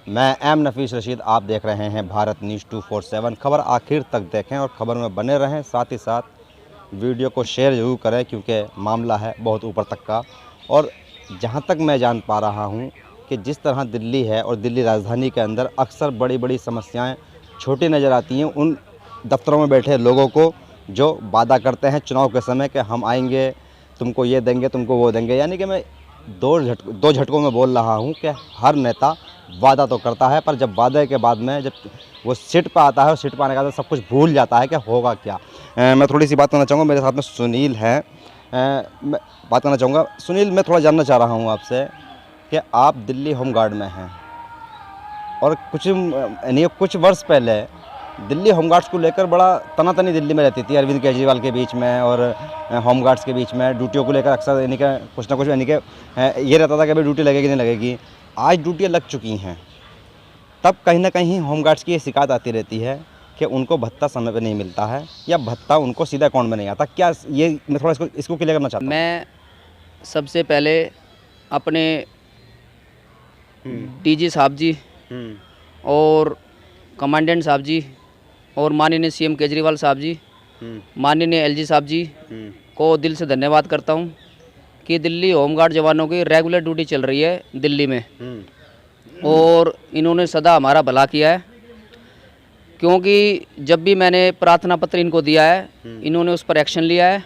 मैं एम नफीस रशीद, आप देख रहे हैं भारत न्यूज़ 247। खबर आखिर तक देखें और खबर में बने रहें, साथ ही साथ वीडियो को शेयर ज़रूर करें क्योंकि मामला है बहुत ऊपर तक का। और जहां तक मैं जान पा रहा हूं कि जिस तरह दिल्ली है और दिल्ली राजधानी के अंदर अक्सर बड़ी बड़ी समस्याएं छोटी नज़र आती हैं उन दफ्तरों में बैठे लोगों को जो वादा करते हैं चुनाव के समय कि हम आएंगे, तुमको ये देंगे, तुमको वो देंगे। यानी कि मैं दो झटकों में बोल रहा हूं कि हर नेता वादा तो करता है, पर जब वादे के बाद में जब वो सीट पर आता है और सीट पर आने के बाद सब कुछ भूल जाता है कि होगा क्या। मैं थोड़ी सी बात करना चाहूँगा, मेरे साथ में सुनील हैं। मैं बात करना चाहूँगा। सुनील, मैं थोड़ा जानना चाह रहा हूँ आपसे कि आप दिल्ली होम गार्ड में हैं और कुछ वर्ष पहले दिल्ली होम गार्ड्स को लेकर बड़ा तनातनी दिल्ली में रहती थी, अरविंद केजरीवाल के बीच में और होम गार्ड्स के बीच में। ड्यूटियों को लेकर अक्सर यानी कि कुछ ना कुछ यानी कि ये रहता था कि भाई ड्यूटी लगेगी नहीं लगेगी। आज ड्यूटियाँ लग चुकी हैं, तब कहीं ना कहीं होम गार्ड्स की ये शिकायत आती रहती है कि उनको भत्ता समय पर नहीं मिलता है या भत्ता उनको सीधा अकाउंट में नहीं आता। क्या ये, मैं थोड़ा इसको क्लियर करना चाहता हूँ। मैं सबसे पहले अपने डीजी साहब जी और कमांडेंट साहब जी और माननीय सीएम केजरीवाल साहब जी, माननीय एलजी साहब जी को दिल से धन्यवाद करता हूं कि दिल्ली होमगार्ड जवानों की रेगुलर ड्यूटी चल रही है दिल्ली में और इन्होंने सदा हमारा भला किया है। क्योंकि जब भी मैंने प्रार्थना पत्र इनको दिया है इन्होंने उस पर एक्शन लिया है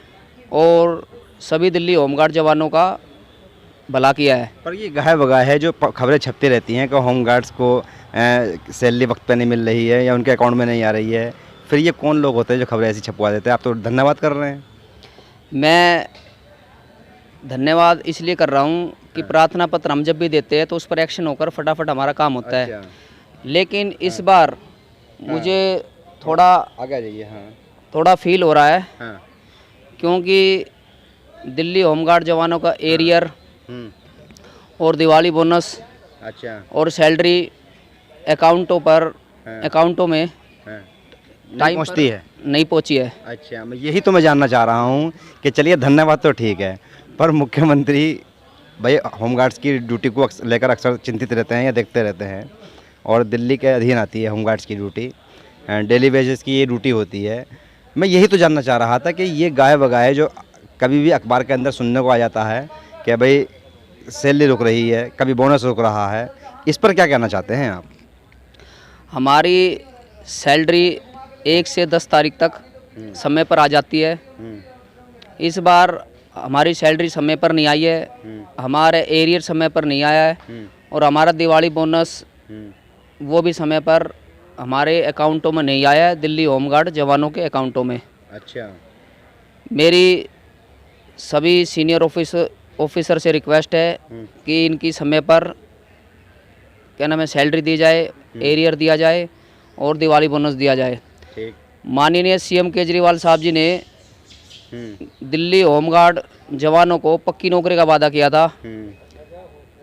और सभी दिल्ली होमगार्ड जवानों का भला किया है। पर ये गाहे बगाहे है जो खबरें छपती रहती हैं कि होम गार्ड्स को सैलरी वक्त पे नहीं मिल रही है या उनके अकाउंट में नहीं आ रही है, फिर ये कौन लोग होते हैं जो खबरें ऐसी छपवा देते हैं? आप तो धन्यवाद कर रहे हैं। मैं धन्यवाद इसलिए कर रहा हूँ कि प्रार्थना पत्र हम जब भी देते हैं तो उस पर एक्शन होकर फटाफट हमारा काम होता है। लेकिन इस बार मुझे थोड़ा आगे जाइए। हाँ, थोड़ा फील हो रहा है हाँ, क्योंकि दिल्ली होमगार्ड जवानों का एरियर और दिवाली बोनस अच्छा और सैलरी अकाउंटों में नहीं पहुँचती है, नहीं पहुंची है। अच्छा, मैं यही तो मैं जानना चाह रहा हूँ कि चलिए धन्यवाद तो ठीक है, पर मुख्यमंत्री भाई होमगार्ड्स की ड्यूटी को लेकर अक्सर चिंतित रहते हैं या देखते रहते हैं और दिल्ली के अधीन आती है होमगार्ड्स की ड्यूटी, डेली बेसिस की ये ड्यूटी होती है। मैं यही तो जानना चाह रहा था कि ये गाहे बगाहे जो कभी भी अखबार के अंदर सुनने को आ जाता है कि भाई सैलरी रुक रही है, कभी बोनस रुक रहा है, इस पर क्या कहना चाहते हैं आप? हमारी सैलरी 1 से 10 तारीख तक समय पर आ जाती है। इस बार हमारी सैलरी समय पर नहीं आई है, हमारे एरियर समय पर नहीं आया है और हमारा दिवाली बोनस वो भी समय पर हमारे अकाउंटों में नहीं आया है, दिल्ली होमगार्ड जवानों के अकाउंटों में। अच्छा, मेरी सभी सीनियर ऑफिसर से रिक्वेस्ट है कि इनकी समय पर क्या नाम है सैलरी दी जाए, एरियर दिया जाए और दिवाली बोनस दिया जाए। ठीक। माननीय सीएम केजरीवाल साहब जी ने दिल्ली होमगार्ड जवानों को पक्की नौकरी का वादा किया था,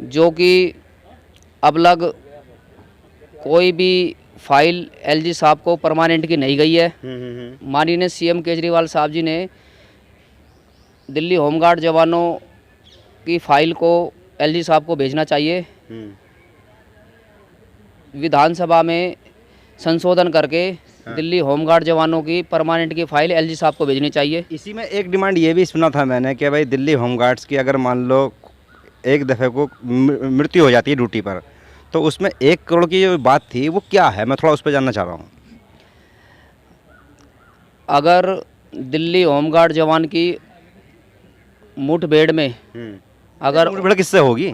जो कि अब लग कोई भी फाइल एलजी साहब को परमानेंट की नहीं गई है। माननीय सीएम केजरीवाल साहब जी ने दिल्ली होमगार्ड जवानों की फाइल को एलजी साहब को भेजना चाहिए। विधानसभा में संशोधन करके दिल्ली होमगार्ड जवानों की परमानेंट की फाइल एलजी साहब को भेजनी चाहिए। इसी में एक डिमांड ये भी सुना था मैंने कि भाई दिल्ली होमगार्ड्स की अगर मान लो एक दफ़े को मृत्यु हो जाती है ड्यूटी पर, तो उसमें 1 करोड़ की जो बात थी वो क्या है, मैं थोड़ा उस पर जानना चाह रहा हूँ। अगर दिल्ली होमगार्ड जवान की मुठभेड़ में अगर मुठभेड़ किससे होगी?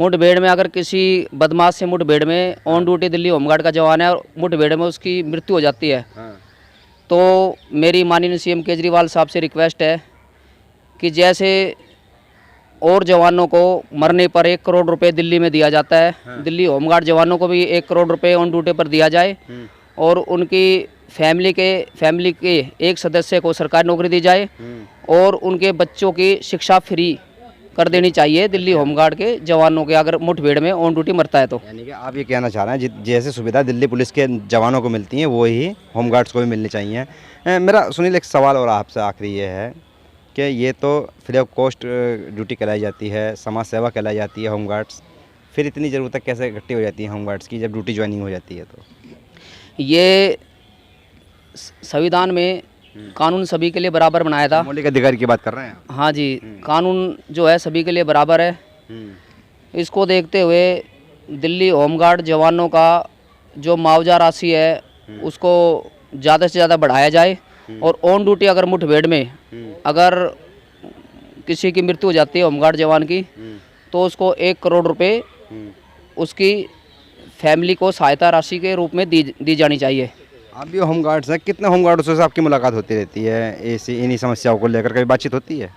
मुठभेड़ में अगर किसी बदमाश से मुठभेड़ में ऑन ड्यूटी दिल्ली होमगार्ड का जवान है और मुठभेड़ में उसकी मृत्यु हो जाती है, तो मेरी माननीय सीएम केजरीवाल साहब से रिक्वेस्ट है कि जैसे और जवानों को मरने पर 1 करोड़ रुपए दिल्ली में दिया जाता है, दिल्ली होमगार्ड जवानों को भी 1 करोड़ रुपए ऑन ड्यूटी पर दिया जाए और उनकी फैमिली के एक सदस्य को सरकारी नौकरी दी जाए और उनके बच्चों की शिक्षा फ्री कर देनी चाहिए दिल्ली होमगार्ड के जवानों के अगर मुठभेड़ में ऑन ड्यूटी मरता है तो। यानी कि आप ये कहना चाह रहे हैं जैसे सुविधा दिल्ली पुलिस के जवानों को मिलती हैं वो ही होमगार्ड्स को भी मिलनी चाहिए। मेरा सुनील एक सवाल और आपसे आखिरी ये है कि ये तो फ्री ऑफ कॉस्ट ड्यूटी कराई जाती है, समाज सेवा कहलाई जाती है होमगार्ड्स, फिर इतनी ज़रूरत कैसे इकट्ठी हो जाती है होमगार्ड्स की जब ड्यूटी ज्वाइनिंग हो जाती है? तो ये संविधान में कानून सभी के लिए बराबर बनाया था। मौलिक अधिकार की बात कर रहे हैं आप? हाँ जी, कानून जो है सभी के लिए बराबर है। इसको देखते हुए दिल्ली होमगार्ड जवानों का जो मुआवजा राशि है उसको ज़्यादा से ज़्यादा बढ़ाया जाए और ऑन ड्यूटी अगर मुठभेड़ में अगर किसी की मृत्यु हो जाती है होमगार्ड जवान की तो उसको 1 करोड़ रुपए उसकी फैमिली को सहायता राशि के रूप में दी जानी चाहिए। आप भी होमगार्ड्स हैं, कितने होमगार्ड्स से आपकी मुलाकात होती रहती है? ऐसी इन्हीं समस्याओं को लेकर कभी बातचीत होती है?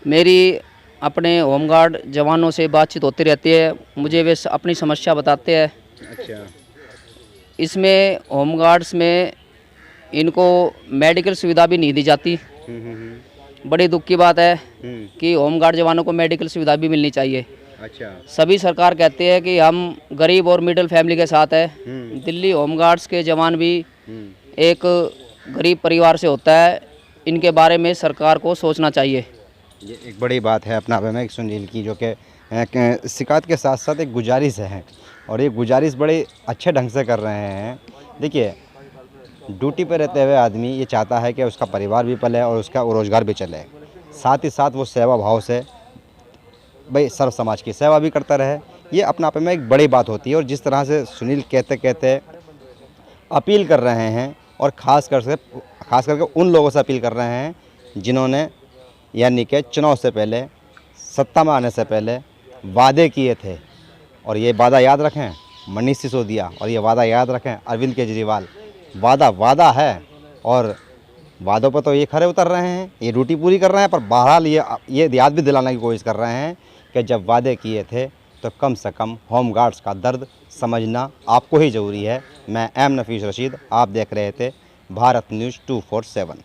मेरी अपने होमगार्ड जवानों से बातचीत होती रहती है, मुझे वे अपनी समस्या बताते हैं। अच्छा। इसमें होमगार्ड्स में इनको मेडिकल सुविधा भी नहीं दी जाती। बड़ी दुख की बात है कि होमगार्ड जवानों को मेडिकल सुविधा भी मिलनी चाहिए। अच्छा। सभी सरकार कहते हैं कि हम गरीब और मिडिल फैमिली के साथ है। दिल्ली होमगार्ड्स के जवान भी एक गरीब परिवार से होता है, इनके बारे में सरकार को सोचना चाहिए। ये एक बड़ी बात है अपना में सुनील की, जो कि शिकायत के साथ साथ एक गुजारिश है और ये गुजारिश बड़े अच्छे ढंग से कर रहे हैं। देखिए, ड्यूटी पर रहते हुए आदमी ये चाहता है कि उसका परिवार भी पले और उसका रोज़गार भी चले, साथ ही साथ वो सेवा भाव से भाई सर्व समाज की सेवा भी करता रहे। ये अपना आप में एक बड़ी बात होती है और जिस तरह से सुनील कहते कहते अपील कर रहे हैं और ख़ास करके उन लोगों से अपील कर रहे हैं जिन्होंने यानी कि चुनाव से पहले, सत्ता में आने से पहले वादे किए थे। और ये वादा याद रखें मनीष सिसोदिया, और ये वादा याद रखें अरविंद केजरीवाल। वादा है और वादों पर तो ये खरे उतर रहे हैं, ये ड्यूटी पूरी कर रहे हैं, पर बहरहाल ये याद भी दिलाने की कोशिश कर रहे हैं कि जब वादे किए थे तो कम से कम होमगार्ड्स का दर्द समझना आपको ही ज़रूरी है। मैं एम नफीस रशीद, आप देख रहे थे भारत न्यूज़ 247।